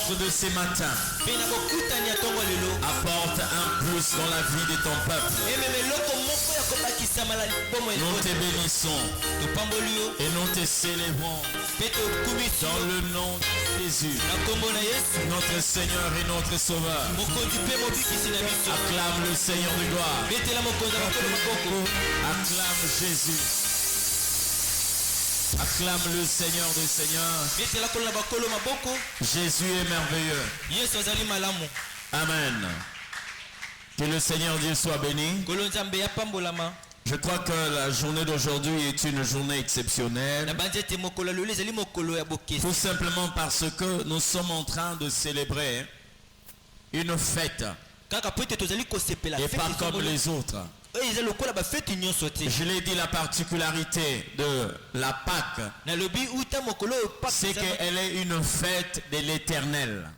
rencontre de ces matins apporte un plus dans la vie de ton peuple. Nous te bénissons et nous te célébrons dans le nom de Jésus, notre Seigneur et notre Sauveur. Acclame le Seigneur de gloire. Acclame Jésus. Acclame le Seigneur des Seigneurs. Jésus est merveilleux. Amen. Que le Seigneur Dieu soit béni. Je crois que la journée d'aujourd'hui est une journée exceptionnelle. Tout simplement parce que nous sommes en train de célébrer une fête. Et pas comme les autres. Je l'ai dit, la particularité de la Pâque, c'est qu'elle est une fête de l'Éternel.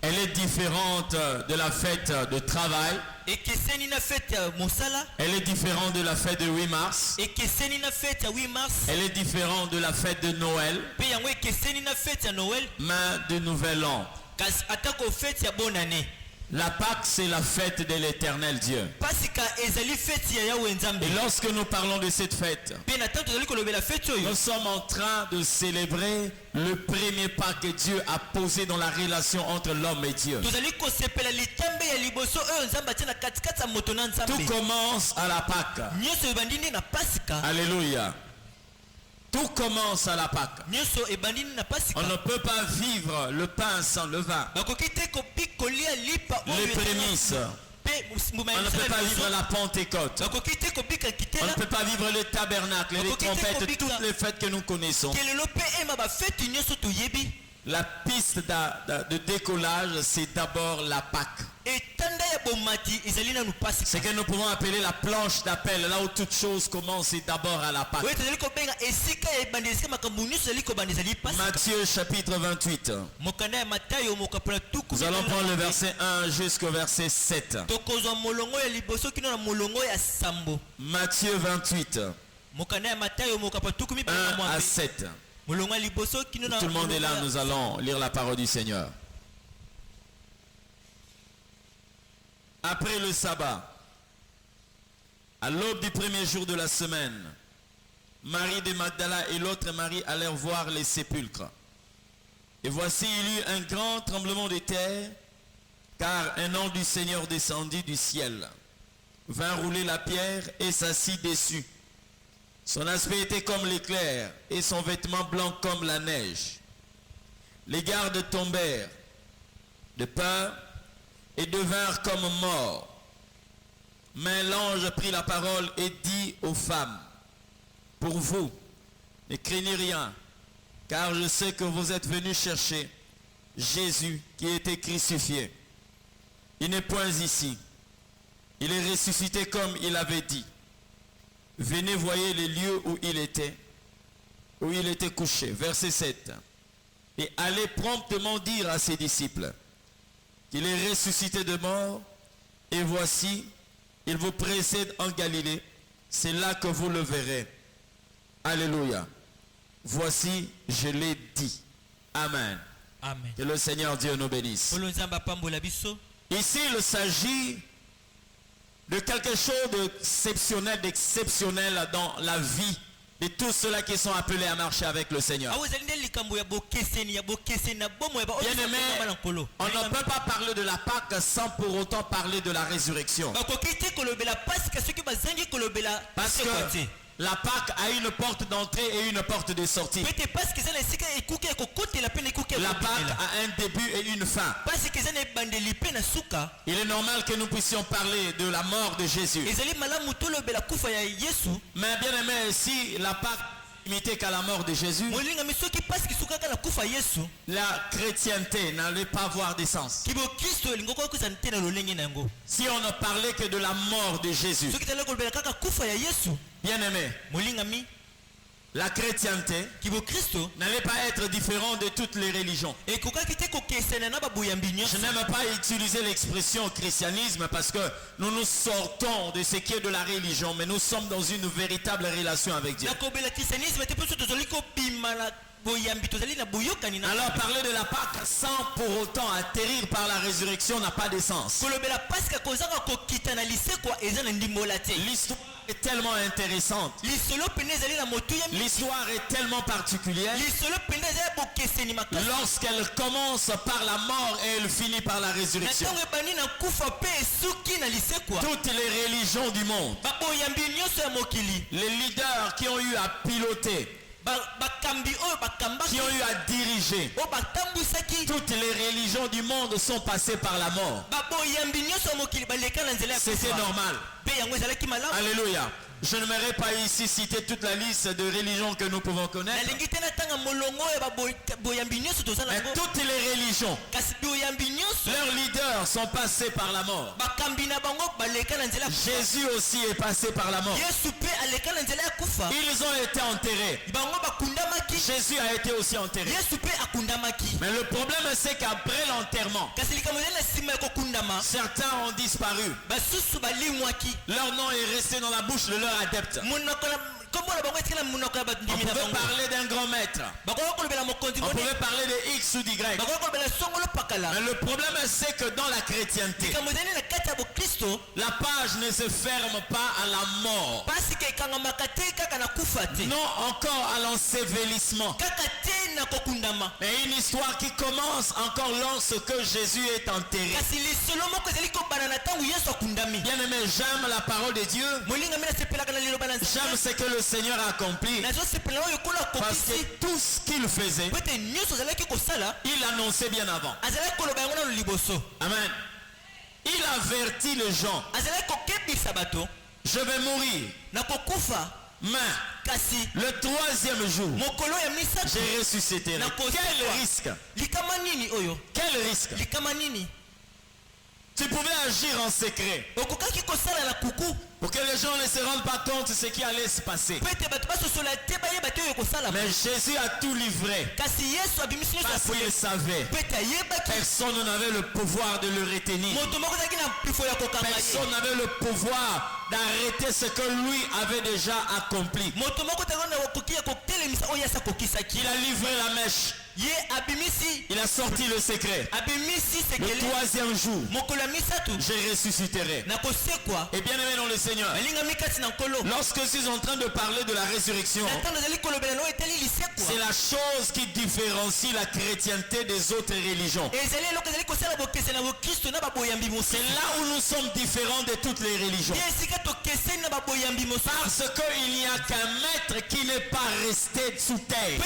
Elle est différente de la fête de travail. Elle est différente de la fête de 8 mars. Elle est différente de la fête de Noël, mais de Nouvel An. La Pâque, c'est la fête de l'Éternel Dieu. Et lorsque nous parlons de cette fête, nous sommes en train de célébrer le premier pas que Dieu a posé dans la relation entre l'homme et Dieu. Tout commence à la Pâque. Alléluia. Tout commence à la Pâque. On ne peut pas vivre le pain sans le vin. Les prémices. On ne peut pas vivre la Pentecôte. On ne peut pas vivre le tabernacle, les trompettes, toutes les fêtes que nous connaissons. La piste de décollage, c'est d'abord la Pâque. C'est que nous pouvons appeler la planche d'appel, là où toute chose commence, c'est d'abord à la Pâque. Matthieu chapitre 28. Nous allons prendre le verset 1 jusqu'au verset 7. Matthieu 28. 1 à 7. Tout le monde est là, nous allons lire la parole du Seigneur. Après le sabbat, à l'aube du premier jour de la semaine, Marie de Magdala et l'autre Marie allèrent voir les sépulcres. Et voici, il y eut un grand tremblement de terre, car un ange du Seigneur descendit du ciel, vint rouler la pierre et s'assit dessus. Son aspect était comme l'éclair et son vêtement blanc comme la neige. Les gardes tombèrent de peur et devinrent comme morts. Mais l'ange prit la parole et dit aux femmes: pour vous, ne craignez rien, car je sais que vous êtes venus chercher Jésus qui était crucifié. Il n'est point ici. Il est ressuscité comme il avait dit. Venez, voyez les lieux où il était couché. Verset 7. Et allez promptement dire à ses disciples qu'il est ressuscité de mort, et voici, il vous précède en Galilée. C'est là que vous le verrez. Alléluia. Voici, je l'ai dit. Amen. Amen. Que le Seigneur Dieu nous bénisse. Ici, il s'agit de quelque chose d'exceptionnel dans la vie de tous ceux-là qui sont appelés à marcher avec le Seigneur. Bien-aimé, on ne peut pas parler de la Pâque sans pour autant parler de la résurrection. Parce que la Pâque a une porte d'entrée et une porte de sortie. La Pâque a un début et une fin. Il est normal que nous puissions parler de la mort de Jésus. Mais bien aimé, si la Pâque limité qu'à la mort de Jésus, la chrétienté n'allait pas avoir de sens. Si on ne parlait que de la mort de Jésus, bien aimé, la chrétienté n'allait pas être différente de toutes les religions. Je n'aime pas utiliser l'expression christianisme parce que nous nous sortons de ce qui est de la religion, mais nous sommes dans une véritable relation avec Dieu. Alors parler de la Pâque sans pour autant atterrir par la résurrection n'a pas de sens. L'histoire est tellement intéressante. L'histoire est tellement particulière. Lorsqu'elle commence par la mort et elle finit par la résurrection. Toutes les religions du monde, les leaders qui ont eu à piloter, qui ont eu à diriger, toutes les religions du monde sont passées par la mort. C'était normal. Alléluia. Je n'aimerais pas ici citer toute la liste de religions que nous pouvons connaître. Mais toutes les religions, leurs leaders sont passés par la mort. Jésus aussi est passé par la mort. Ils ont été enterrés. Jésus a été aussi enterré. Mais le problème c'est qu'après l'enterrement, certains ont disparu. Leur nom est resté dans la bouche de leurs adeptes. On pouvait parler d'un grand maître. On pouvait parler de X ou d'Y. Mais le problème c'est que dans la chrétienté, la page ne se ferme pas à la mort. Non encore à l'ensevelissement. Mais une histoire qui commence encore lorsque Jésus est enterré. Bien aimé, j'aime la parole de Dieu. J'aime ce que le Seigneur a accompli. Parce que tout ce qu'il faisait, il annonçait bien avant. Amen. Il avertit les gens. Je vais mourir. Mais le troisième jour, j'ai ressuscité. Quel risque? Quel risque? Tu pouvais agir en secret pour que les gens ne se rendent pas compte de ce qui allait se passer. Mais Jésus a tout livré parce qu'il savait. Personne n'avait le pouvoir de le retenir. Personne n'avait le pouvoir d'arrêter ce que lui avait déjà accompli. Il a livré la mèche. Il a sorti le secret. Le troisième jour, je ressusciterai. Et bien aimé dans le Seigneur, lorsque je suis en train de parler de la résurrection, c'est la chose qui différencie la chrétienté des autres religions. C'est là où nous sommes différents de toutes les religions. Parce qu'il n'y a qu'un maître qui n'est pas resté sous terre.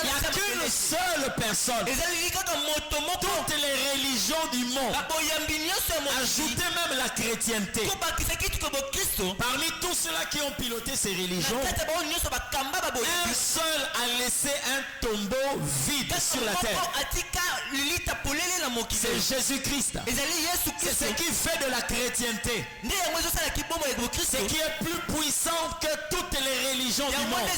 Il n'y a qu'une seule personne. Toutes les religions du monde, ajoutez même la chrétienté, parmi tous ceux-là qui ont piloté ces religions, un seul a laissé un tombeau vide sur la terre. C'est Jésus-Christ. C'est ce qui fait de la chrétienté, ce qui est plus puissant que toutes les religions du monde.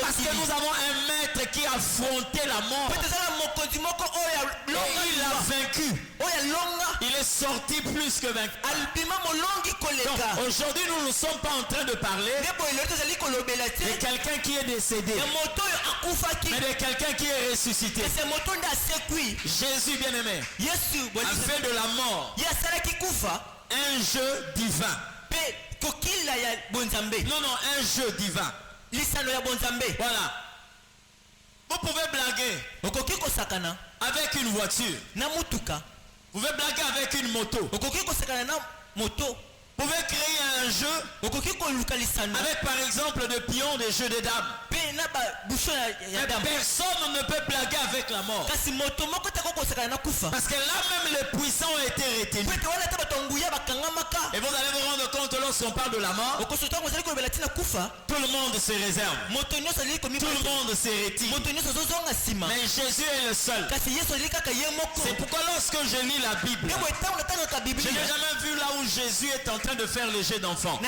Parce que nous avons un maître qui a affronté la mort. Et il a vaincu. Il est sorti plus que vaincu. Donc aujourd'hui nous ne sommes pas en train de parler de quelqu'un qui est décédé, mais de quelqu'un qui est ressuscité. Jésus bien-aimé a fait de la mort un jeu divin. Non, un jeu divin. Voilà. Vous pouvez blaguer avec une voiture. Vous pouvez blaguer avec une moto. Vous pouvez créer un jeu avec par exemple des pions, des jeux de dames. Mais personne ne peut blaguer avec la mort. Parce que là même les puissants ont été retenus. Et vous allez vous rendre compte lorsqu'on parle de la mort, tout le monde se réserve. Tout le monde se retire. Mais Jésus est le seul. C'est pourquoi lorsque je lis la Bible, je n'ai jamais vu là où Jésus est en train de faire les jeux d'enfants. On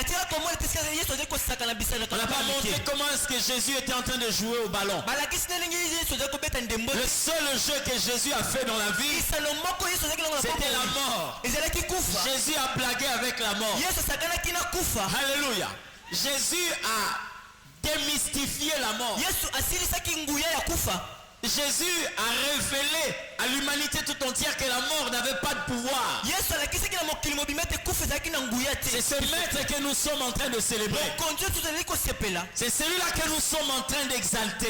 n'a pas montré comment est-ce que Jésus était en train de jouer au ballon. Le seul jeu que Jésus a fait dans la vie, c'était la mort. Jésus a blagué avec la mort. Alléluia. Jésus a démystifié la mort. Jésus a révélé à l'humanité tout entière que la mort n'avait pas de pouvoir. C'est ce maître que nous sommes en train de célébrer. C'est celui-là que nous sommes en train d'exalter.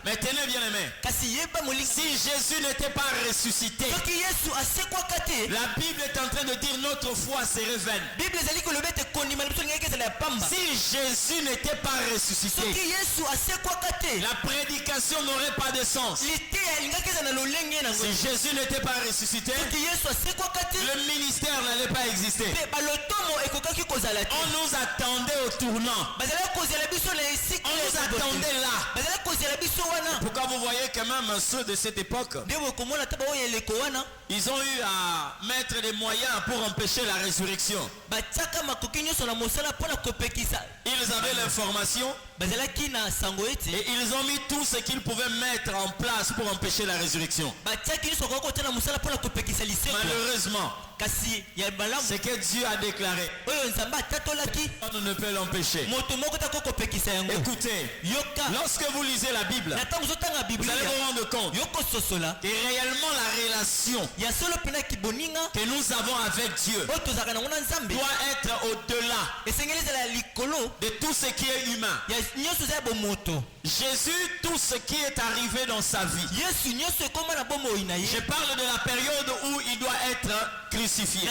Mais tenez bien aimé, si Jésus n'était pas ressuscité, la Bible est en train de dire notre foi serait vaine. Si Jésus n'était pas ressuscité, la prédication n'aurait pas de sens. Si Jésus n'était pas ressuscité, le ministère n'allait pas exister. On nous attendait au tournant. On nous attendait là. Pourquoi vous voyez quand même ceux de cette époque, ils ont eu à mettre des moyens pour empêcher la résurrection. Ils avaient l'information et ils ont mis tout ce qu'ils pouvaient mettre en place pour empêcher la résurrection. Malheureusement, ce que Dieu a déclaré, on ne peut l'empêcher. Écoutez, lorsque vous lisez la Bible, vous allez vous rendre compte que réellement la relation que nous avons avec Dieu doit être au-delà de tout ce qui est humain. Jésus, tout ce qui est arrivé dans sa vie, je parle de la période où il doit être crucifié.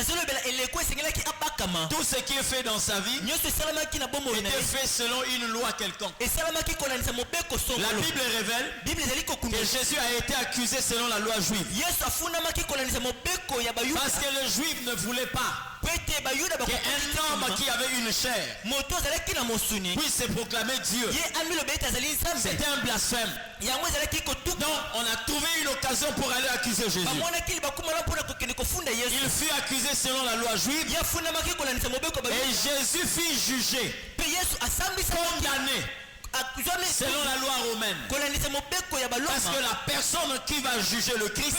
Tout ce qui est fait dans sa vie était fait selon une loi quelconque. La Bible révèle que Jésus a été accusé selon la loi juive. Parce que les Juifs ne voulaient pas qu'un homme qui avait une chair puisse se proclamer Dieu. C'était un blasphème. Donc on a trouvé une occasion pour aller accuser Jésus. Il fut accusé selon la loi juive et Jésus fut jugé, condamné selon la loi romaine. Parce que la personne qui va juger le Christ,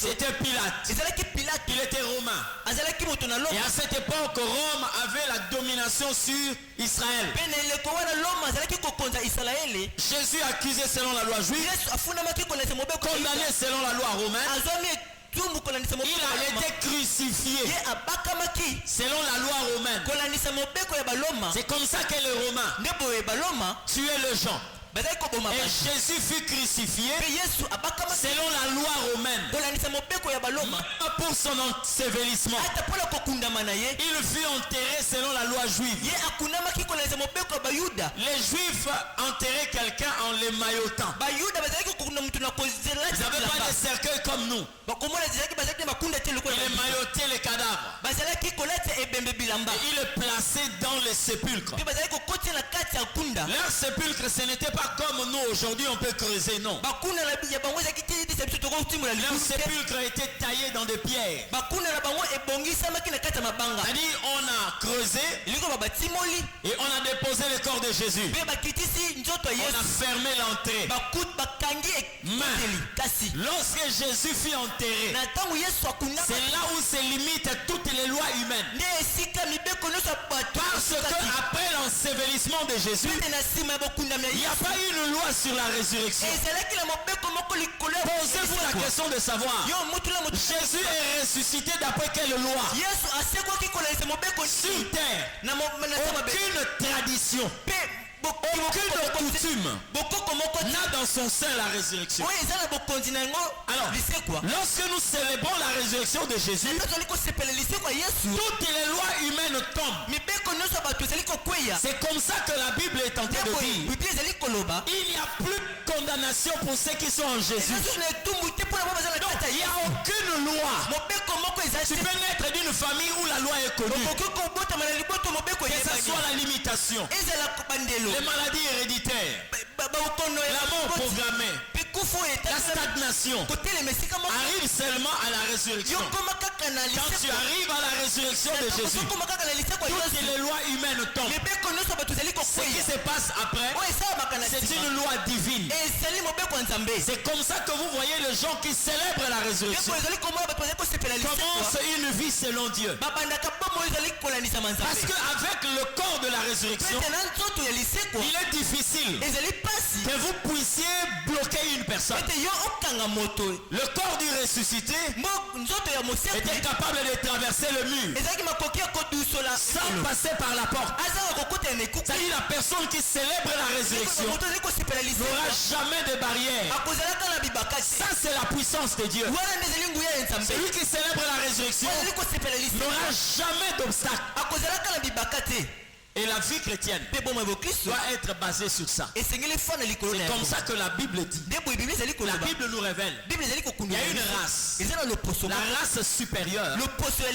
c'était Pilate. Il était romain. Et à cette époque, Rome avait la domination sur Israël. Jésus accusé selon la loi juive, condamné selon la loi romaine. Il a été crucifié selon la loi romaine. C'est comme ça que les Romains tuaient les gens. Et Jésus fut crucifié selon la loi romaine. Pour son ensevelissement, il fut enterré selon la loi juive. Les Juifs enterraient quelqu'un en l'émaillotant. Ils n'avaient pas de cercueil comme nous. Ils émaillautaient les cadavres. Et ils le plaçaient dans les sépulcres. Leur sépulcre, ce n'était pas comme nous aujourd'hui, on peut creuser, non. Leur sépulcre était taillé dans des pierres. C'est-à-dire, on a creusé et on a déposé le corps de Jésus. On a fermé l'entrée. Mais lorsque Jésus fut enterré, c'est là où se limitent toutes les lois humaines. Parce que après l'ensevelissement de Jésus, il n'y a pas eu une loi sur la résurrection. Posez-vous la question de savoir, Jésus est ressuscité d'après quelle loi? Sur terre, aucune tradition, aucune coutume n'a dans son sein la résurrection. Alors, lorsque nous célébrons la résurrection de Jésus, toutes les lois humaines tombent. C'est comme ça que la Bible est en train de dire, il n'y a plus de condamnation pour ceux qui sont en Jésus. Donc il n'y a aucune loi. Tu peux naître d'une famille où la loi est connue, que ce soit la limitation, les maladies héréditaires, la mort programmée, La stagnation arrive seulement à la résurrection. Quand tu arrives à la résurrection de Jésus, toutes les lois humaines tombent. Ce qui se passe après, c'est une loi divine. C'est comme ça que vous voyez les gens qui célèbrent la résurrection commencent une vie selon Dieu. Parce qu'avec le corps de la résurrection, il est difficile que vous puissiez bloquer une personne. Le corps du ressuscité était capable de traverser le mur sans passer par la porte. C'est-à-dire la personne qui célèbre la résurrection n'aura jamais de barrière. Ça, c'est la puissance de Dieu. Celui qui célèbre la résurrection n'aura jamais d'obstacle. Et la vie chrétienne doit être basée sur ça. C'est comme ça que la Bible dit. La Bible nous révèle. Il y a une race. La race supérieure.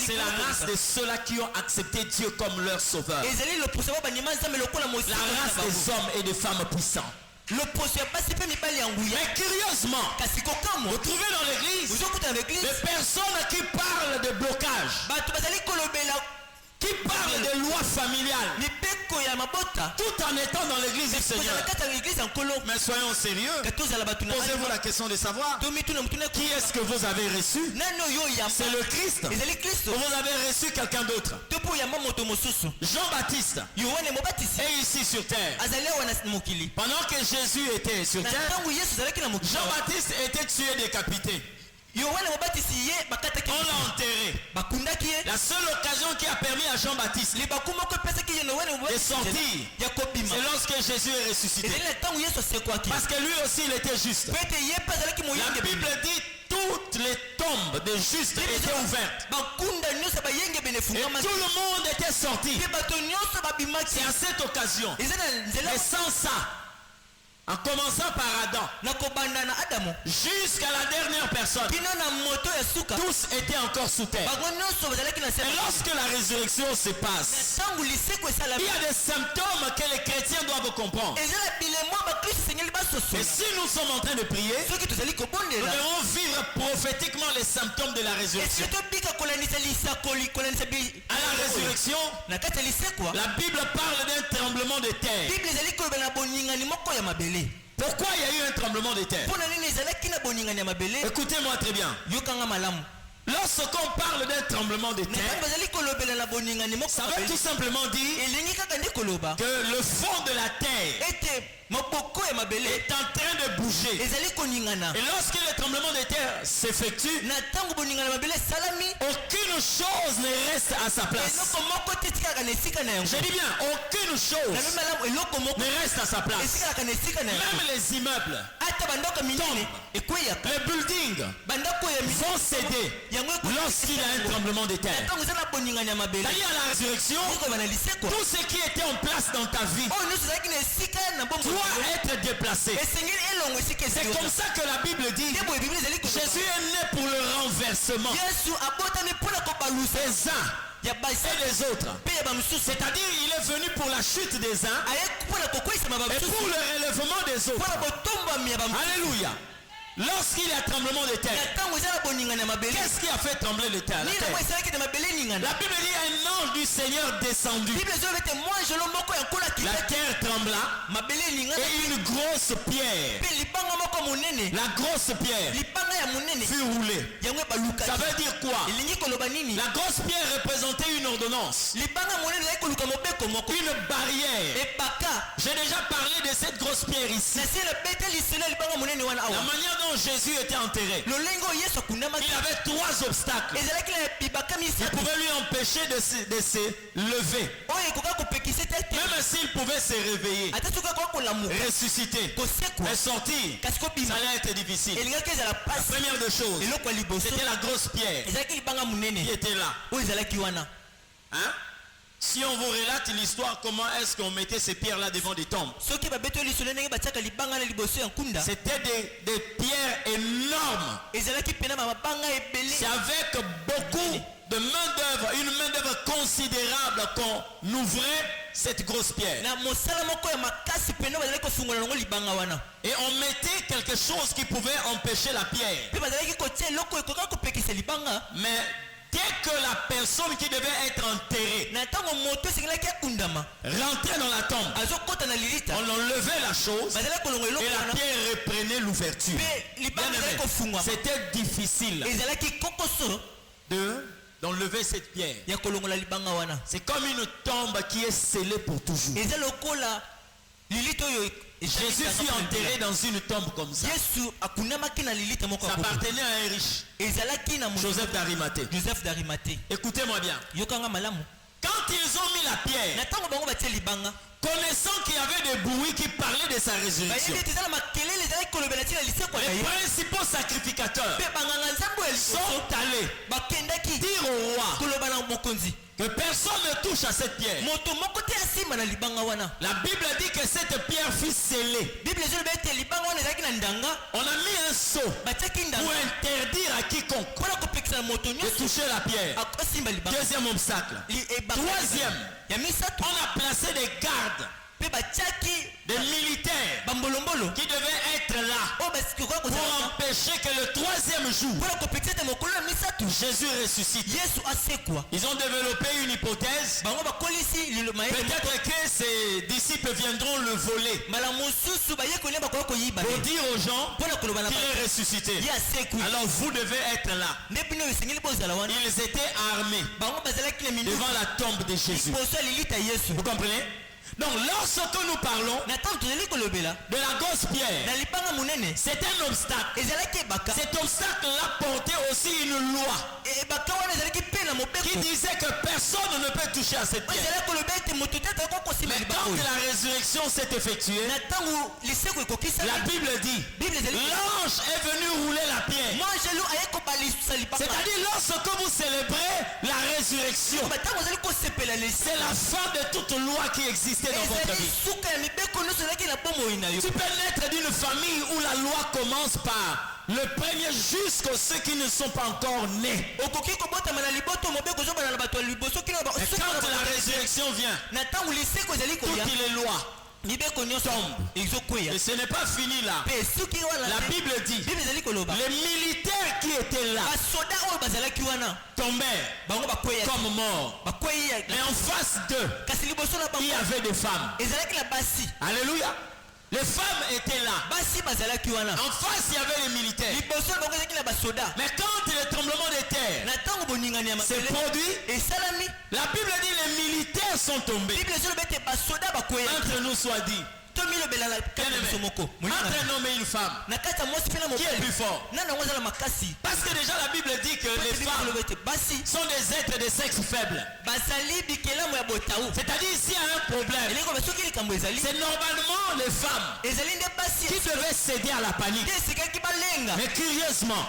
C'est la race de ceux-là qui ont accepté Dieu comme leur sauveur. La race des hommes et des femmes puissants. Mais curieusement, vous trouvez dans l'église des personnes qui parlent de blocage, qui parlent de lois familiales, tout en étant dans l'église du Seigneur. Mais soyons sérieux. Posez-vous la question de savoir qui est-ce que vous avez reçu. C'est le Christ. Ou vous avez reçu quelqu'un d'autre. Jean-Baptiste est ici sur terre. Pendant que Jésus était sur terre, Jean-Baptiste était tué, décapité. On l'a enterré. La seule occasion qui a permis à Jean-Baptiste de sortir, c'est lorsque Jésus est ressuscité. Parce que lui aussi il était juste. La Bible dit toutes les tombes des justes étaient ouvertes. Et tout le monde était sorti. C'est à cette occasion. Et sans ça, en commençant par Adam jusqu'à la dernière personne, tous étaient encore sous terre. Et lorsque la résurrection se passe, il y a des symptômes que les chrétiens doivent comprendre. Et si nous sommes en train de prier, nous devons vivre prophétiquement les symptômes de la résurrection. À la résurrection, la Bible parle d'un tremblement de terre. Pourquoi il y a eu un tremblement de terre? Écoutez-moi très bien. Lorsqu'on parle d'un tremblement de terre, ça veut tout simplement dire que le fond de la terre est en train de bouger. Et lorsque le tremblement de terre s'effectue, aucune chose ne reste à sa place. Je dis bien, aucune chose ne reste à sa place. Même les immeubles tombent. Les buildings vont céder lorsqu'il y a un tremblement de terre. C'est-à-dire à la résurrection, tout ce qui était en place dans ta vie doit être déplacé. C'est comme ça que la Bible dit Jésus est né pour le renversement des uns et des autres. C'est-à-dire il est venu pour la chute des uns et pour le relèvement des autres. Alléluia. Lorsqu'il y a tremblement de terre, qu'est-ce qui a fait trembler le terre? La Bible dit un ange du Seigneur descendu. La terre trembla et une grosse pierre, la grosse pierre fut roulée. Ça veut dire quoi? La grosse pierre représentait une ordonnance, une barrière. J'ai déjà parlé de cette grosse pierre ici. La manière dont Jésus était enterré, il avait trois obstacles qui pouvaient lui empêcher de se lever. Même s'il pouvait se réveiller, ressusciter et sortir, ça allait être difficile. La première des choses, c'était la grosse pierre qui était là. Hein? Si on vous relate l'histoire, comment est-ce qu'on mettait ces pierres-là devant des tombes? C'était des pierres énormes. C'est avec beaucoup de main-d'œuvre, une main-d'œuvre considérable qu'on ouvrait cette grosse pierre. Et on mettait quelque chose qui pouvait empêcher la pierre. Mais dès que la personne qui devait être enterrée rentrait dans la tombe, on enlevait la chose et la pierre reprenait l'ouverture. C'était difficile d'enlever cette pierre. C'est comme une tombe qui est scellée pour toujours. Jésus fut enterré dans une tombe comme ça. Ça appartenait à un riche, Joseph d'Arimathée. Écoutez-moi bien. Quand ils ont mis la pierre, connaissant qu'il y avait des bruits qui parlaient de sa résurrection, les principaux sacrificateurs sont allés dire au roi que personne ne touche à cette pierre. La Bible dit que cette pierre fut scellée. On a mis un sceau pour interdire à quiconque de toucher la pierre. Deuxième obstacle. Troisième, on a placé des gardes, des militaires qui devaient être là pour empêcher que le troisième jour Jésus ressuscite. Ils ont développé une hypothèse. Peut-être que ses disciples viendront le voler pour dire aux gens qu'il est ressuscité. Alors vous devez être là. Ils étaient armés devant la tombe de Jésus. Vous comprenez? Donc lorsque nous parlons de la grosse pierre, c'est un obstacle. Cet obstacle-là portait aussi une loi qui disait que personne ne peut toucher à cette pierre. Mais quand la résurrection s'est effectuée, la Bible dit, l'ange est venu rouler la pierre. C'est-à-dire lorsque vous célébrez la résurrection, c'est la fin de toute loi qui existait dans votre vie. Tu peux naître d'une famille où la loi commence par le premier jusqu'à ceux qui ne sont pas encore nés. Et quand la résurrection vient, toutes les lois tombent. Et ce n'est pas fini là. La Bible dit, les militaires qui étaient là tombèrent comme morts. Mais en face d'eux, il y avait des femmes. Alléluia. Les femmes étaient là. En face, il y avait les militaires. Mais quand le tremblement de terre s'est produit, la Bible dit les militaires sont tombés. Entre nous soit dit, entre un homme et une femme, qui est plus fort? Parce que déjà la Bible dit que les femmes sont des êtres de sexe faible. C'est-à-dire s'il y a un problème, c'est normalement les femmes qui devaient céder à la panique. Mais curieusement,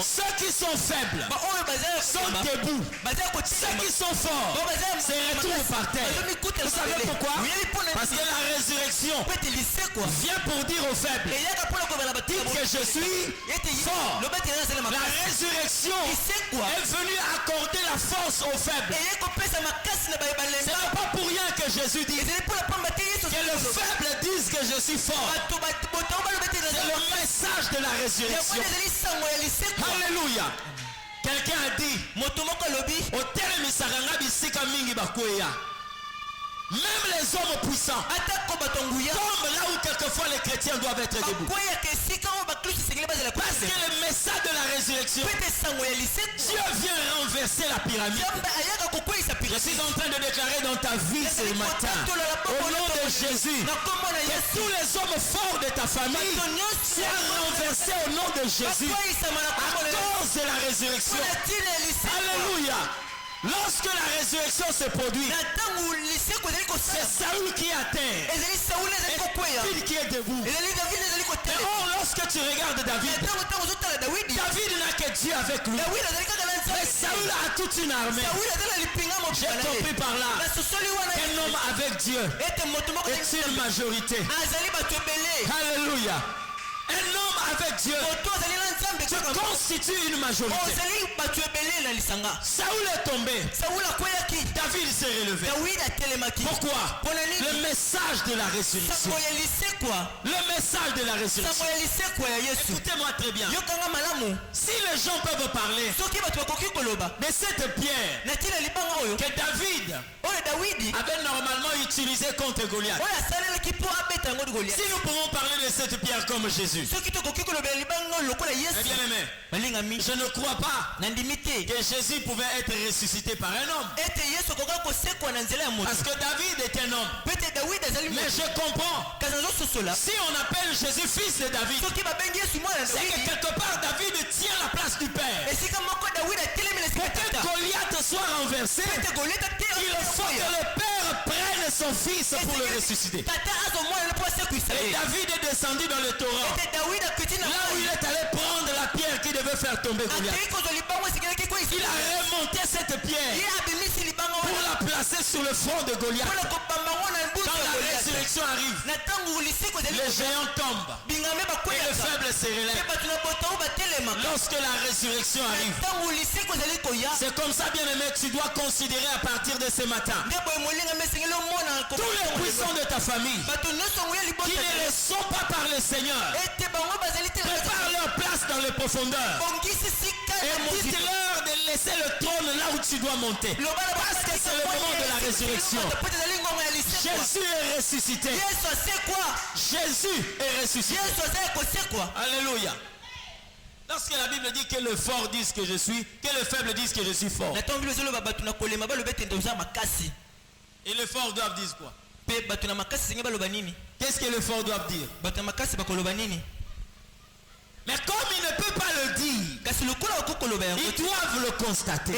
ceux qui sont faibles sont debout. Ceux qui sont forts se retrouvent par terre. Vous savez pourquoi? Parce que la résurrection vient pour dire aux faibles, dites que je suis fort. La résurrection est venue accorder la force aux faibles. Ce n'est pas pour rien que Jésus dit que le faible dise que je suis fort. C'est le message de la résurrection. Alléluia. Quelqu'un a dit, même les hommes puissants tombent là où quelquefois les chrétiens doivent être debout. Parce que le message de la résurrection, Dieu vient renverser la pyramide. Je suis en train de déclarer dans ta vie ce matin, au nom de Jésus, que tous les hommes forts de ta famille soient renversés au nom de Jésus à cause de la résurrection. Alléluia. Lorsque la résurrection se produit, c'est Saül qui est à terre et David qui est debout. Mais lorsque tu regardes David n'a que Dieu avec lui. Mais Saül a toute une armée. J'ai compris par là qu'un homme avec Dieu est une majorité. Alléluia. Un homme avec avec Dieu, tu constitues une majorité. Saoul est tombé. David s'est relevé. Pourquoi? Le message de la résurrection. Le message de la résurrection. Écoutez-moi très bien. Si les gens peuvent parler de cette pierre que David avait normalement utilisée contre Goliath, si nous pouvons parler de cette pierre comme Jésus, bien aimé, je ne crois pas que Jésus pouvait être ressuscité par un homme. Parce que David est un homme. Mais je comprends. Si on appelle Jésus fils de David, c'est que quelque part David tient la place du Père. Pour que Goliath soit renversé, il faut que le Père prenne son fils pour le ressusciter. Et David est descendu dans le torrent, là où il est allé prendre la pierre qui devait faire tomber Goliath. Il a remonté cette pierre pour la placer sur le front de Goliath. Quand la résurrection arrive, les géants tombent et le faible se relève. Lorsque la résurrection arrive, c'est comme ça, bien aimé, tu dois considérer à partir de ce matin tous les puissants de ta famille qui ne le sont pas par le Seigneur. Prépare leur place dans les profondeurs et dites-leur de laisser le trône là où tu dois monter, parce que c'est le moment de la résurrection. Jésus est ressuscité. Jésus est ressuscité. Alléluia. Lorsque la Bible dit que le fort dise que je suis, que le faible dise que je suis fort, et le fort doivent dire quoi? Qu'est-ce que le fort doivent dire? Mais comme il ne peut pas le dire, ils doivent le constater.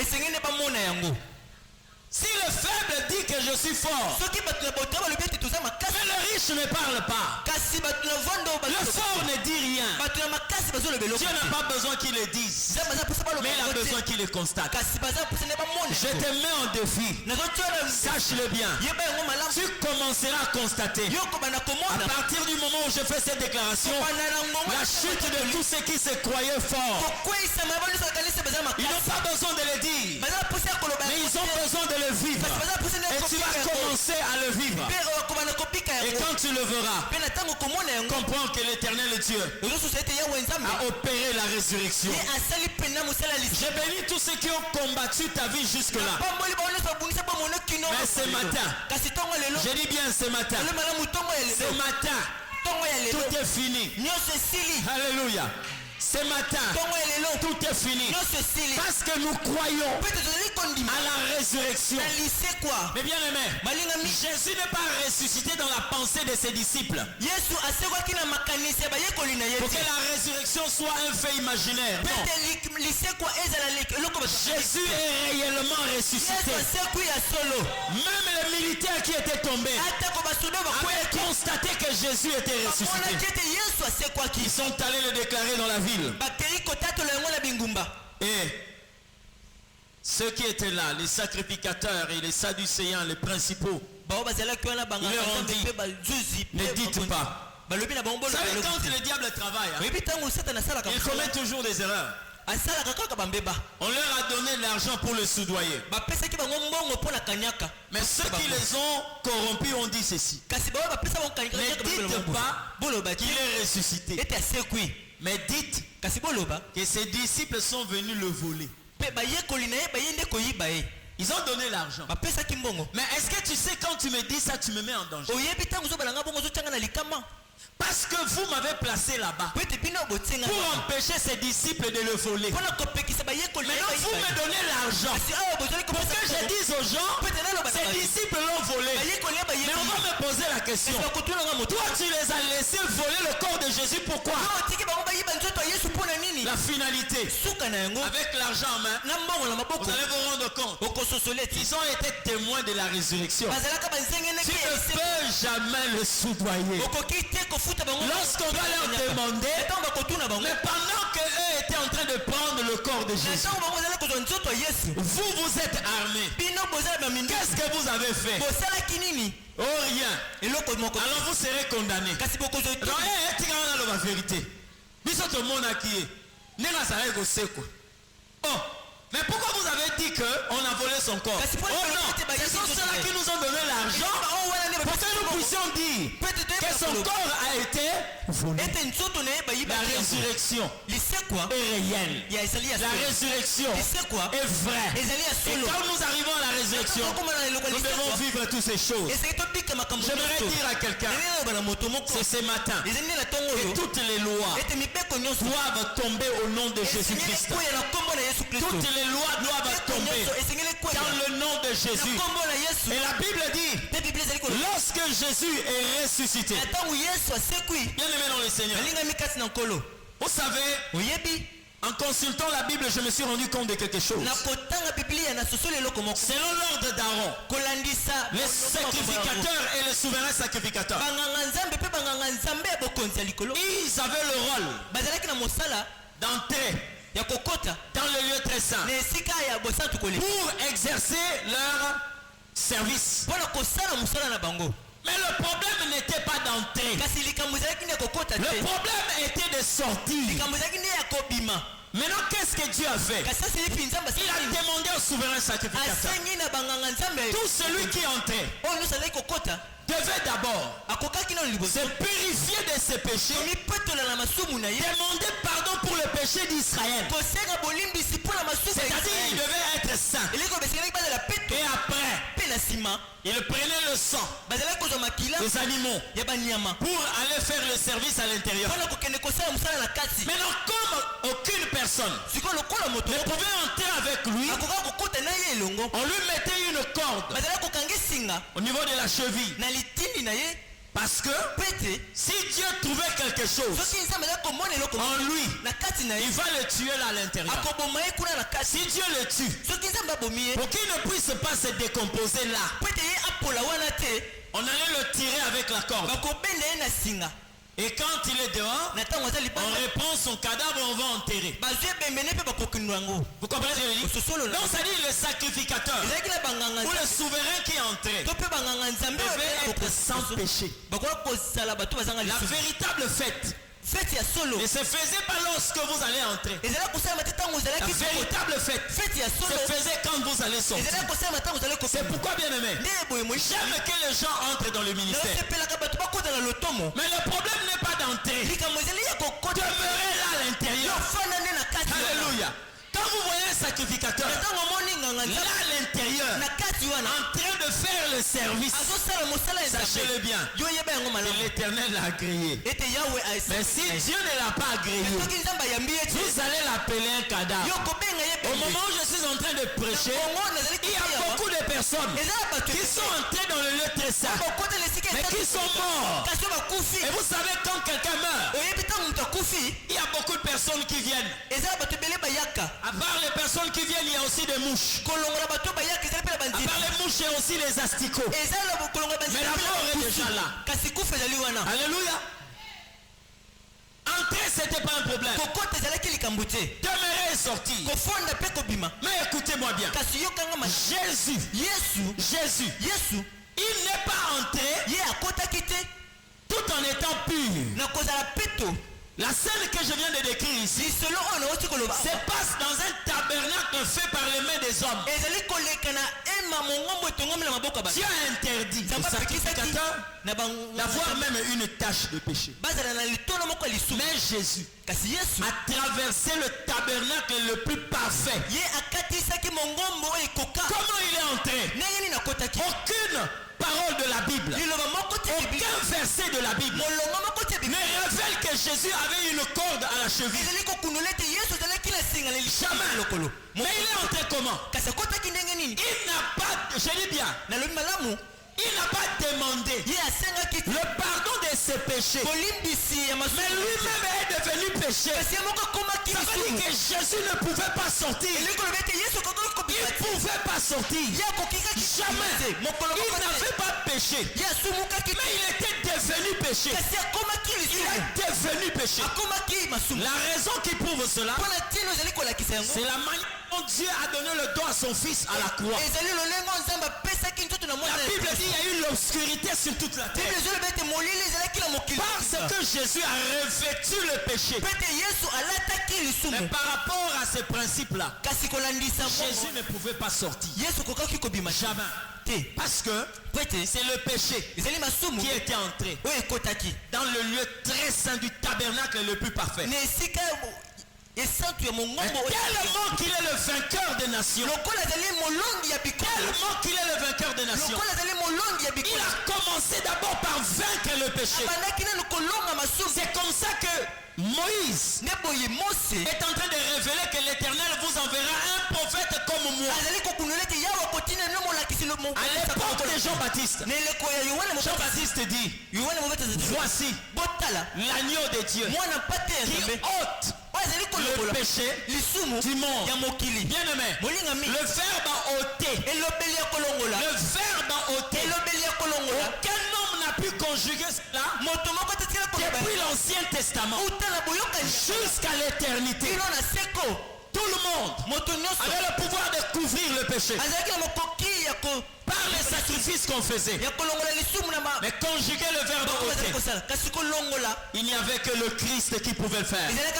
Si le faible dit que je suis fort, mais le riche ne parle pas, le fort ne dit rien, Dieu n'a pas besoin qu'il le dise, mais il a besoin qu'il le constate. Je te mets en défi, sache-le bien, tu commenceras à constater à partir du moment où je fais cette déclaration la chute de tous ceux qui se croyaient forts. Ils n'ont pas besoin de le dire, mais ils ont besoin de le vivre, et tu vas commencer à le vivre. Et quand tu le verras, comprends que l'Éternel Dieu a opéré la résurrection. Je bénis tous ceux qui ont combattu ta vie jusque-là. Mais ce matin, je dis bien ce matin, tout est fini. Alléluia. Ce matin, tout est fini. Parce que nous croyons à la résurrection. Mais bien aimé, Jésus n'est pas ressuscité dans la pensée de ses disciples pour que la résurrection soit un fait imaginaire. Non. Jésus est réellement ressuscité. Même les militaires qui étaient tombés avaient constaté que Jésus était ressuscité. Ils sont allés le déclarer dans la ville. Et ceux qui étaient là, les sacrificateurs et les sadducéens, les principaux, ils leur ont dit, ne dites pas. Vous savez, quand le diable travaille, il commet toujours des erreurs. On leur a donné l'argent pour le soudoyer. Mais ceux qui les ont corrompus ont dit ceci: ne dites pas qu'il est ressuscité, mais dites que ses disciples sont venus le voler. Ils ont donné l'argent. Mais est-ce que tu sais, quand tu me dis ça, tu me mets en danger? Parce que vous m'avez placé là-bas pour empêcher ses disciples de le voler. Maintenant vous me donnez l'argent pour que je dise aux gens, ses disciples l'ont volé. Mais on va me poser la question, toi tu les as laissés voler le corps de Jésus, pourquoi? La finalité, avec l'argent en main, vous allez vous rendre compte, ils ont été témoins de la résurrection. Tu ne peux jamais le soudoyer. Lorsqu'on va leur demander, mais pendant qu'eux étaient en train de prendre le corps de Jésus, vous êtes armés. Qu'est-ce que vous avez fait? Oh, rien. Alors vous serez condamnés. Alors, la vérité. Biso to mona qui est. Nenga sala ko seko. Oh, mais pourquoi vous avez dit qu'on a volé son corps? Oh non, ce sont ceux-là qui nous ont donné l'argent pour que nous puissions dire que son corps a été volé. La résurrection est réelle. La résurrection est vraie. Et quand nous arrivons à la résurrection, nous devons vivre toutes ces choses. J'aimerais dire à quelqu'un, c'est ce matin, que toutes les lois doivent tomber au nom de Jésus-Christ. Toutes les lois doivent tomber dans le nom de Jésus. Et la Bible dit, lorsque Jésus est ressuscité, bien aimé dans le Seigneur, vous savez, en consultant la Bible, je me suis rendu compte de quelque chose. Selon l'ordre d'Aaron, les sacrificateurs et les souverains sacrificateurs, ils avaient le rôle d'entrer dans le lieu très saint pour exercer leur service. Mais le problème n'était pas d'entrer. Le problème était de sortir. Maintenant, qu'est-ce que Dieu a fait? Il a demandé au souverain sacrificateur, tout celui qui entrait devait d'abord se purifier de ses péchés, demander pardon pour le péché d'Israël. C'est-à-dire il devait être saint. Et après, il prenait le sang des animaux pour aller faire le service à l'intérieur. Maintenant, comme aucune personne ne pouvait entrer avec lui, on lui mettait une corde au niveau de la cheville. Parce que si Dieu trouvait quelque chose en lui, il va le tuer là à l'intérieur. Si Dieu le tue, pour qu'il ne puisse pas se décomposer là, on allait le tirer avec la corde. Et quand il est dehors, on reprend son cadavre et on va enterrer. Vous comprenez ce que je dis? Donc ça dit le sacrificateur ou le souverain qui est entré devait être sans péché. La véritable fête ne se faisait pas lorsque vous allez entrer. La véritable fête se faisait quand vous allez sortir. C'est pourquoi, bien aimé, j'aime que les gens entrent dans le ministère. Mais le problème n'est pas d'entrer. Demeurez là à l'intérieur. Alléluia. Quand vous voyez un sacrificateur là à l'intérieur en train de faire le service, sachez-le bien que l'Éternel l'a agréé. Mais si Dieu ne l'a pas agréé, vous allez l'appeler un cadavre. Au moment où je suis en train de prêcher, il y a beaucoup de personnes qui sont entrées dans le lieu très saint, mais qui sont morts. Et vous savez, quand quelqu'un meurt, il y a beaucoup de personnes qui viennent. À part les personnes qui viennent, il y a aussi des mouches. À part les mouches, il y a aussi les asticots. Mais la mort est déjà là. Alléluia. Entrer, c'était pas un problème. Demeurer et sortir. Mais écoutez-moi bien. Jésus, il n'est pas entré tout en étant pur. La scène que je viens de décrire ici se passe dans un tabernacle fait par les mains des hommes. Dieu a interdit aux sacrificateurs d'avoir même une tache de péché. Mais Jésus a traversé le tabernacle le plus parfait. Comment il est entré? Aucune parole de la Bible, aucun verset de la Bible ne révèle que Jésus avait une corde à la cheville. Jamais. Mais il est entré comment? Il n'a pas, je dis bien, il n'a pas demandé le pardon de ses péchés. Mais lui-même est devenu péché. Ça veut dire que Jésus ne pouvait pas sortir. Il ne pouvait pas sortir. Jamais. Il n'avait pas péché. Mais il était devenu péché. Il est devenu péché. La raison qui prouve cela, c'est la manière dont Dieu a donné le don à son fils à la croix. Bible dit qu'il y a eu l'obscurité sur toute la terre. Parce que Jésus a revêtu le péché. Mais par rapport à ces principes-là, Jésus ne pouvait pas sortir. Jamais. Parce que c'est le péché qui était entré dans le lieu très saint du tabernacle le plus parfait. Tellement qu'il est le vainqueur des nations. Tellement qu'il est le vainqueur des nations. Il a commencé d'abord par vaincre le péché. C'est comme ça que Moïse est en train de révéler que l'Éternel vous enverra un prophète comme moi. À l'époque de Jean-Baptiste, Jean-Baptiste dit: voici l'agneau de Dieu qui ôte le péché du monde. Bien aimé, le verbe a ôté. Le verbe a ôté. Aucun homme n'a pu conjuguer cela depuis l'Ancien Testament jusqu'à l'éternité. Tout le monde avait le pouvoir de couvrir le péché par les sacrifices qu'on faisait. Mais conjuguer le verbe ôter, il n'y avait que le Christ qui pouvait le faire. Il a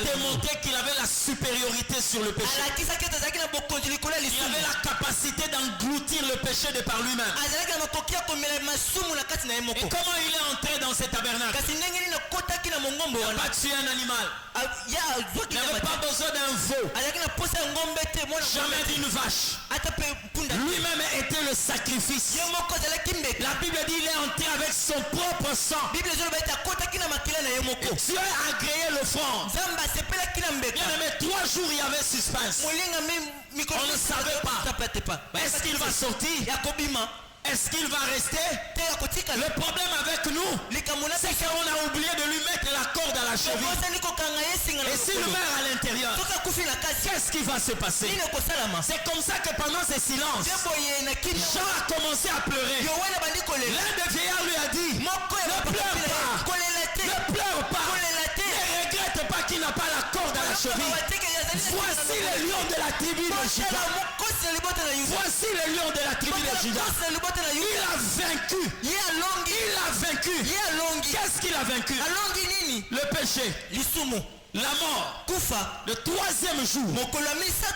démontré qu'il avait la supériorité sur le péché. Il avait la capacité d'engloutir le péché de par lui-même. Et comment il est entré dans ce tabernacle? Il n'a pas tué un animal. Il n'avait pas besoin d'un veau. Jamais d'une vache. Lui-même était le sacrifice. La Bible dit qu'il est entré avec son propre sang. Dieu a agréé l'offrande. Bien aimé, 3 jours il y avait suspense. On ne savait pas. Est-ce qu'il va sortir? Est-ce qu'il va rester? Le problème avec nous, c'est qu'on a oublié de lui mettre la corde à la cheville. Et s'il meurt à l'intérieur, qu'est-ce qui va se passer? C'est comme ça que pendant ces silences, Jean a commencé à pleurer. L'un des vieillards lui a dit: ne pleure pas, ne pleure pas, ne regrette pas qu'il n'a pas la corde à la cheville. Voici le lion de la tribu de Juda. Voici le lion de la tribu de Juda. Il a vaincu. Il a vaincu. Qu'est-ce qu'il a vaincu? Le péché, la mort, le 3e jour.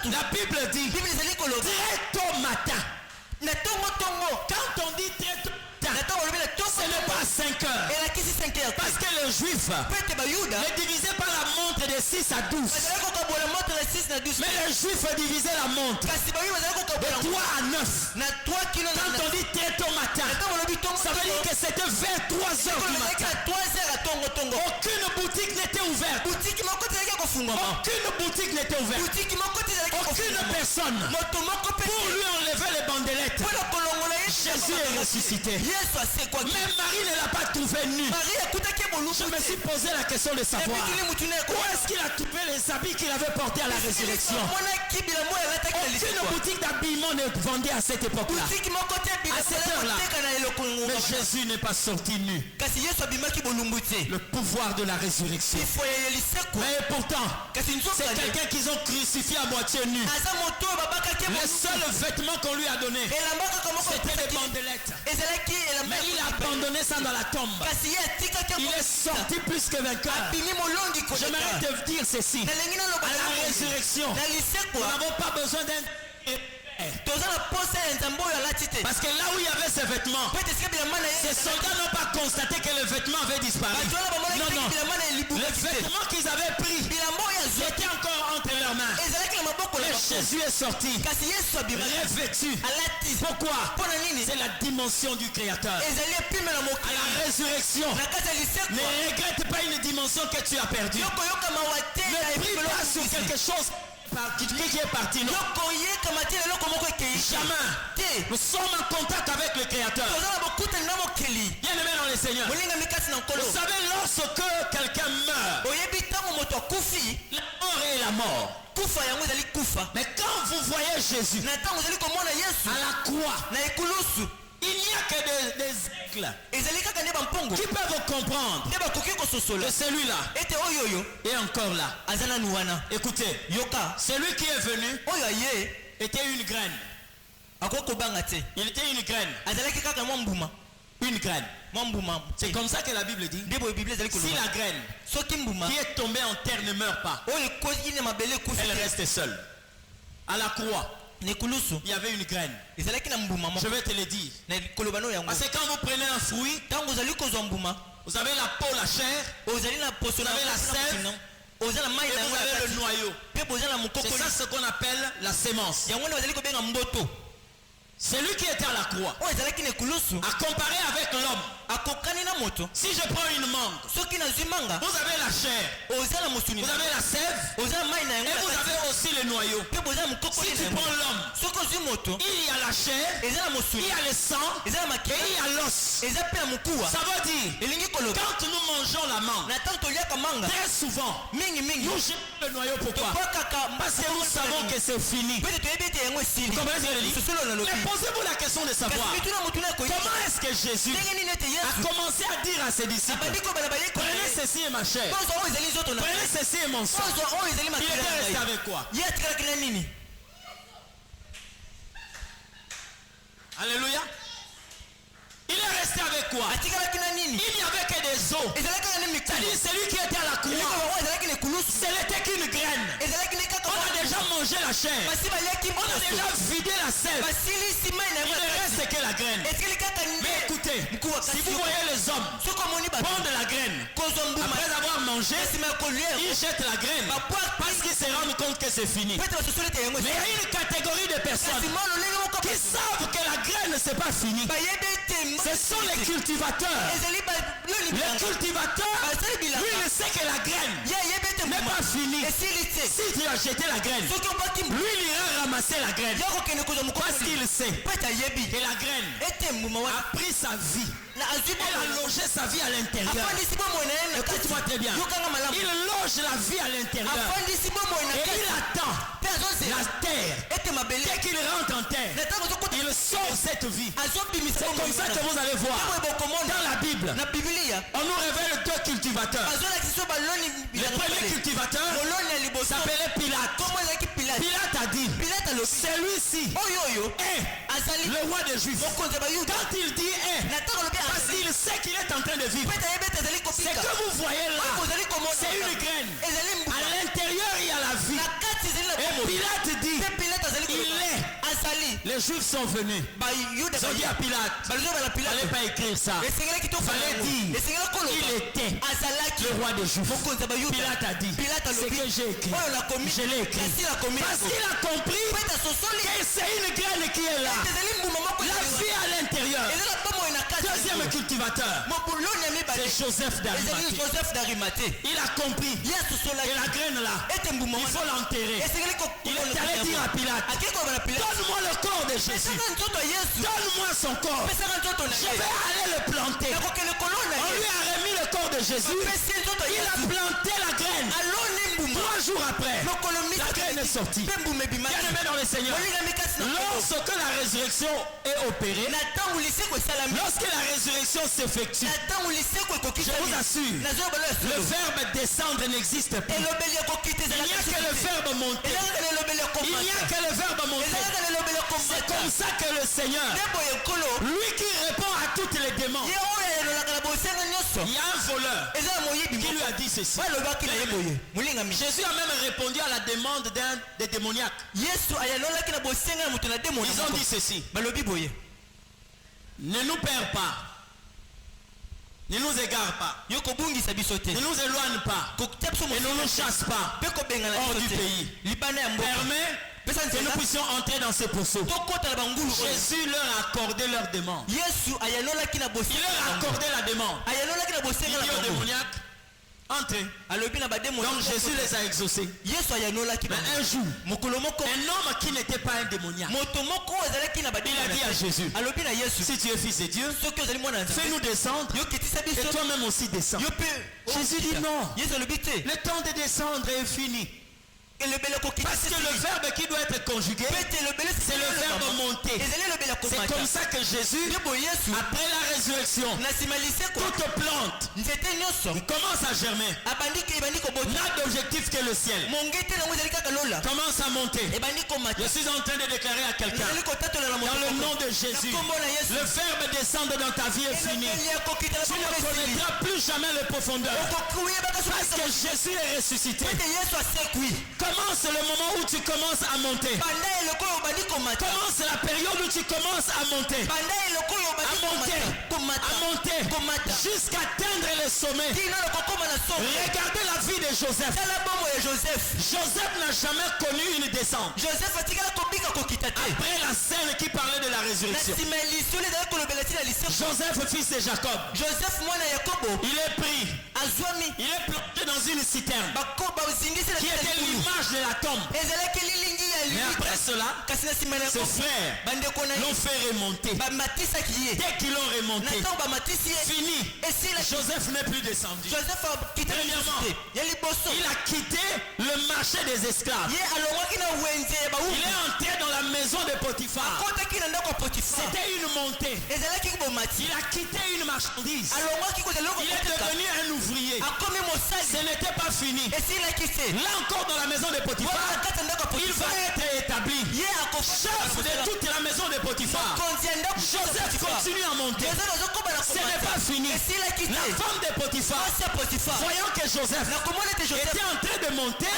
La Bible dit très tôt matin. Quand on dit très tôt, ce n'est pas 5 heures. Parce que les Juifs les divisaient par la montre de 6 à 12. Mais les Juifs divisaient la montre de 3 à 9. Quand on dit très tôt matin, ça veut dire que c'était vers 3 heures du matin. Aucune boutique n'était ouverte. Aucune boutique n'était ouverte. Aucune personne pour lui enlever les bandelettes. Jésus est ressuscité. Mais Marie ne l'a pas trouvé nu. Je me suis posé la question de savoir où est-ce qu'il a trouvé les habits qu'il avait portés à la résurrection. Aucune boutique d'habillement ne vendait à cette époque-là, à cette heure-là. Mais Jésus n'est pas sorti nu. Le pouvoir de la résurrection. Mais pourtant, c'est quelqu'un qu'ils ont crucifié à moitié nu. Le seul vêtement qu'on lui a donné, c'était des bandelettes. Mais il a abandonné ça dans la tombe. Il est sorti plus que vainqueur. J'aimerais te dire ceci. À la résurrection, nous n'avons pas besoin d'un... Parce que là où il y avait ces vêtements, ces soldats n'ont pas constaté que le vêtement avait disparu. Non, non. Le vêtement qu'ils avaient pris était encore entre leurs mains. Et Jésus est sorti revêtu. Pourquoi? C'est la dimension du Créateur. À la résurrection, ne regrette pas une dimension que tu as perdue. Ne prie pas sur quelque chose qui est parti. Non. Jamais. Nous sommes en contact avec le Créateur. Bien aimé dans le Seigneur. Vous savez, lorsque quelqu'un meurt, la mort est la mort. Mais quand vous voyez Jésus à la croix, il n'y a que des aigles qui peuvent comprendre que celui-là est encore là. Écoutez, celui qui est venu était une graine. Il était une graine. Une graine. C'est comme ça que la Bible dit. Si la graine qui est tombée en terre ne meurt pas, elle reste seule. À la croix, il y avait une graine. Je vais te le dire. Parce que quand vous prenez un fruit, vous avez la peau, la chair, vous avez la sève, et vous avez le noyau. C'est ça ce qu'on appelle la sémence. Celui qui était à la croix, à comparer avec l'homme. Si je prends une mangue, vous avez la chair, vous avez la sève, et vous avez aussi le noyau. Si tu prends l'homme, il y a la chair, il y a le sang, et il y a l'os. Ça veut dire, quand nous mangeons la mangue, très souvent, nous jetons le noyau. Pourquoi? Parce que nous savons que c'est fini. Vous comprenez ce que je dis? Mais posez-vous la question de savoir comment est-ce que Jésus a commencé à dire à ses disciples, prenez ceci et ma chair, prenez ceci et mon sang. Il était resté avec quoi? Alléluia. Il est resté avec quoi? Il n'y avait que des os. C'est-à-dire celui qui était à la croix, ce n'était qu'une graine. On a déjà mangé la chair, on a déjà vidé la sève. Il ne reste que la graine. Mais écoutez, si vous voyez les hommes prendre la graine, après avoir mangé, ils jettent la graine parce qu'ils se rendent compte que c'est fini. Mais il y a une catégorie de personnes qui savent que la graine c'est pas fini. Ce sont les cultivateurs. Le cultivateur, lui il sait que la graine n'est pas finie. Si tu as jeté la graine, lui il ira ramasser la graine parce qu'il sait que la graine a pris sa vie. Elle a logé sa vie à l'intérieur. Écoute-moi très bien. Il loge la vie à l'intérieur. Et il attend la terre. Dès qu'il rentre en terre, il sort cette vie. C'est comme ça que vous allez voir. Dans la Bible, on nous révèle deux cultivateurs. Le premier cultivateur s'appelait Pilate. Pilate a dit, celui-ci est le roi des Juifs. Quand il dit parce qu'il sait qu'il est en train de vivre. Ce que vous voyez là, c'est une graine. À l'intérieur, il y a la vie. Et Pilate dit, il est. Les Juifs sont venus. Ils ont dit à Pilate, il ne fallait pas écrire ça. Il fallait dire, il était le roi des Juifs. Pilate a dit, ce que j'ai écrit, je l'ai écrit. Parce qu'il a compris que c'est une graine qui est là. La vie à l'intérieur. Deuxième cultivateur, c'est Joseph d'Arimathée. Il a compris que la graine là, il faut l'enterrer. Il est allé dire à Pilate, donne-moi le corps de Jésus. Donne-moi son corps. Je vais aller le planter. On lui a remis le corps de Jésus. Il a planté la graine. 3 jours après, la graine est sortie. Bien-aimé dans le Seigneur, lorsque la résurrection est opérée, lorsque la résurrection s'effectue, je vous assure, le verbe descendre n'existe plus. Il n'y a que le verbe monter. Il n'y a que le verbe monter. C'est comme ça que le Seigneur, lui qui répond à toutes les demandes, il y a un voleur qui lui a dit ceci. Jésus a même répondu à la demande d'un des démoniaques. Ils ont dit ceci: ne nous perds pas, ne nous égare pas, ne nous éloigne pas, et ne nous chasse pas hors du pays. Permets que nous puissions entrer dans ces pourceaux. Jésus leur a accordé leur demande. Il leur a accordé la demande. Il dit aux démoniaques, entrez. Donc Jésus les a exaucés. Mais un jour, un homme qui n'était pas un démoniaque, il a dit à Jésus, si tu es fils de Dieu, fais-nous descendre et toi-même aussi descends. Jésus dit non, le temps de descendre est fini. Parce que le verbe qui doit être conjugué, c'est le verbe monter. C'est comme ça que Jésus, après la résurrection, toute plante, il commence à germer. N'a d'objectif que le ciel. Commence à monter. Je suis en train de déclarer à quelqu'un, dans le nom de Jésus, le verbe descendre dans ta vie est fini. Tu ne connaîtras plus jamais le profondeur. Parce que Jésus est ressuscité. Commence le moment où tu commences à monter. Commence la période où tu commences à monter. À monter. Jusqu'à atteindre le sommet. Regardez la vie de Joseph. Joseph n'a jamais connu une descente. Après la scène qui parlait de la résurrection. Joseph, fils de Jacob. Il est pris. Il est planté dans une citerne qui était l'image de la tombe. Mais après cela, ses frères l'ont fait remonter. Dès qu'ils l'ont remonté, fini. Joseph n'est plus descendu. Premièrement, il a quitté le marché des esclaves. Il est entré dans la maison de Potiphar. C'était une montée. Il a quitté une marchandise. Il est devenu un ouvrier. Ce n'était pas fini. Là encore dans la maison de Potiphar, il va être établi chef de toute la maison de Potiphar. Joseph continue à monter. Ce n'est pas fini. La femme de Potiphar, voyant que Joseph était en train de monter,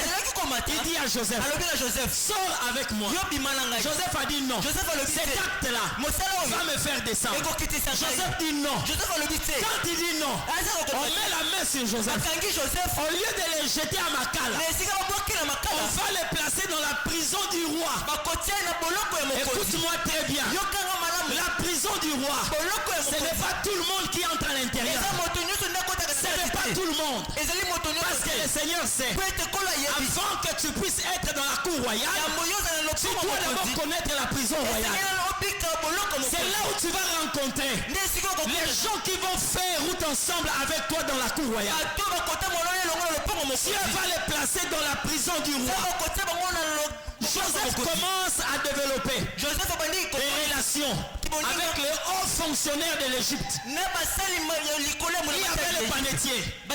il dit à Joseph, sors avec moi. Joseph a dit non. Cet acte-là va me faire descendre. Joseph dit non. Quand il dit non, on met la main sur Joseph. Au lieu de les jeter à Makala, on va les placer dans la prison du roi. Écoute-moi très bien. La prison du roi, ce n'est pas tout le monde qui entre à l'intérieur. Ce n'est pas tout le monde. Parce que le Seigneur sait, avant que tu puisses être dans la cour royale, tu dois d'abord connaître la prison royale. C'est là où tu vas rencontrer les gens qui vont faire route ensemble avec toi dans la cour royale. Dieu va les placer dans la prison du roi. Joseph commence à développer des relations avec les hauts fonctionnaires de l'Égypte. Il y avait les panetiers, il y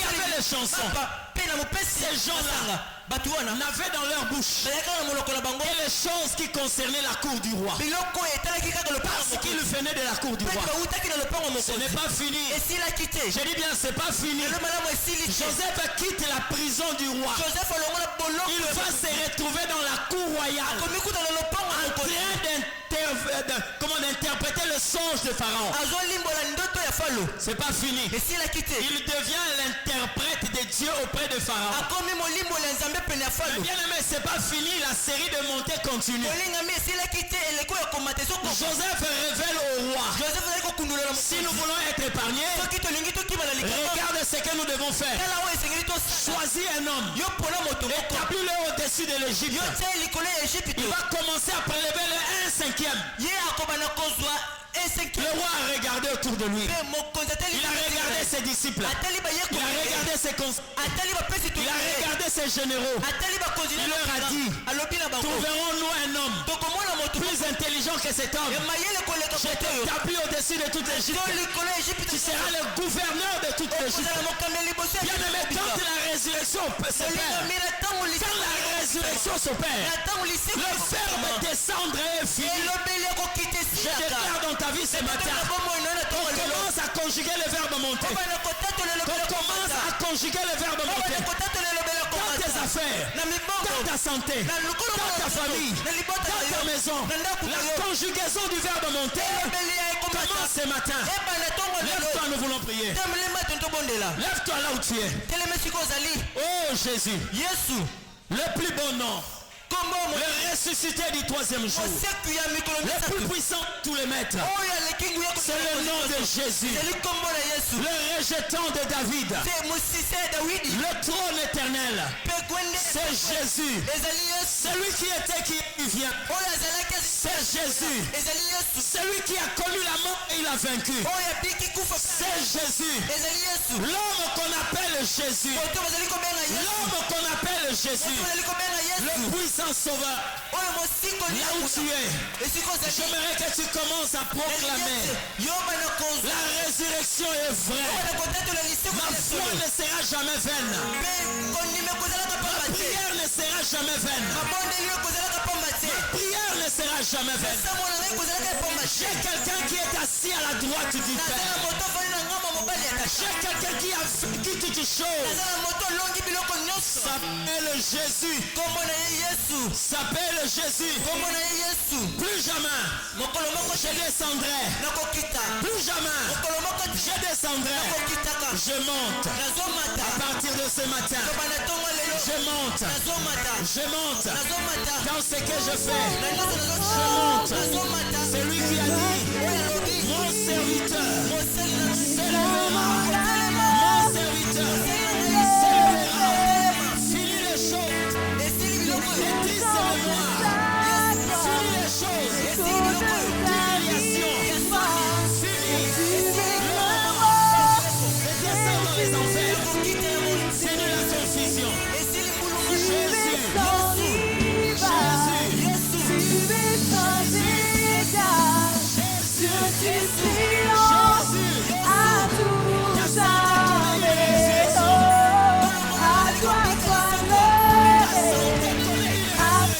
avait les chansons. Ces gens-là n'avaient dans leur bouche que les choses qui concernaient la cour du roi. Parce qu'il venait de la cour du roi. Ce n'est pas fini. Je dis bien, c'est pas fini. Joseph quitte la prison du roi. Il va se retrouver dans la cour royale en train d'interpréter le songe de Pharaon. C'est pas fini. Il devient l'interprète de Dieu auprès de Pharaon. Bien aimé, c'est pas fini, la série de montées continue. Joseph révèle au roi, si nous voulons être épargnés, regarde ce que nous devons faire. Choisis un homme, établis-le au-dessus de l'Égypte. Il va commencer à prélever le 1/5. Le roi a regardé autour de lui. Il a regardé ses disciples. Il a regardé ses conseillers. Il a regardé ses généraux. Il leur a dit, trouverons-nous un homme plus intelligent que cet homme? Je t'établis au-dessus de toute l'Égypte. Tu seras le gouverneur de toute l'Égypte. Bien aimé, quand la résurrection s'opère, le verbe descendre est fini. Je déclare dans ta vie ce matin, on commence à conjuguer le verbe monter. On commence à conjuguer le verbe monter. Dans tes affaires, dans ta santé, dans ta famille, dans ta maison, la conjugaison du verbe monter commence ce matin. Lève-toi, nous voulons prier. Lève-toi là où tu es. Oh Jésus, le plus bon nom le ressuscité du troisième jour, le plus puissant de tous les maîtres. C'est le nom de Jésus, le rejetant de David, le trône éternel. C'est Jésus, celui qui était, qui vient. C'est Jésus, celui qui a connu la mort et il a vaincu. C'est Jésus, l'homme qu'on appelle Jésus, l'homme qu'on appelle Jésus, le puissant sauveur. Là où tu es, j'aimerais que tu commences à proclamer: la résurrection est vraie, ma foi ne sera jamais vaine, ma prière ne sera jamais vaine, ma prière ne sera jamais vaine. J'ai quelqu'un qui est assis à la droite du Père. J'ai quelqu'un qui a vécu toutes choses. S'appelle Jésus. S'appelle Jésus. Plus jamais je descendrai. Plus jamais je descendrai. Je monte. À partir de ce matin, je monte. Je monte. Dans ce que je fais, je monte. C'est lui qui a dit: mon serviteur, c'est le mon serviteur.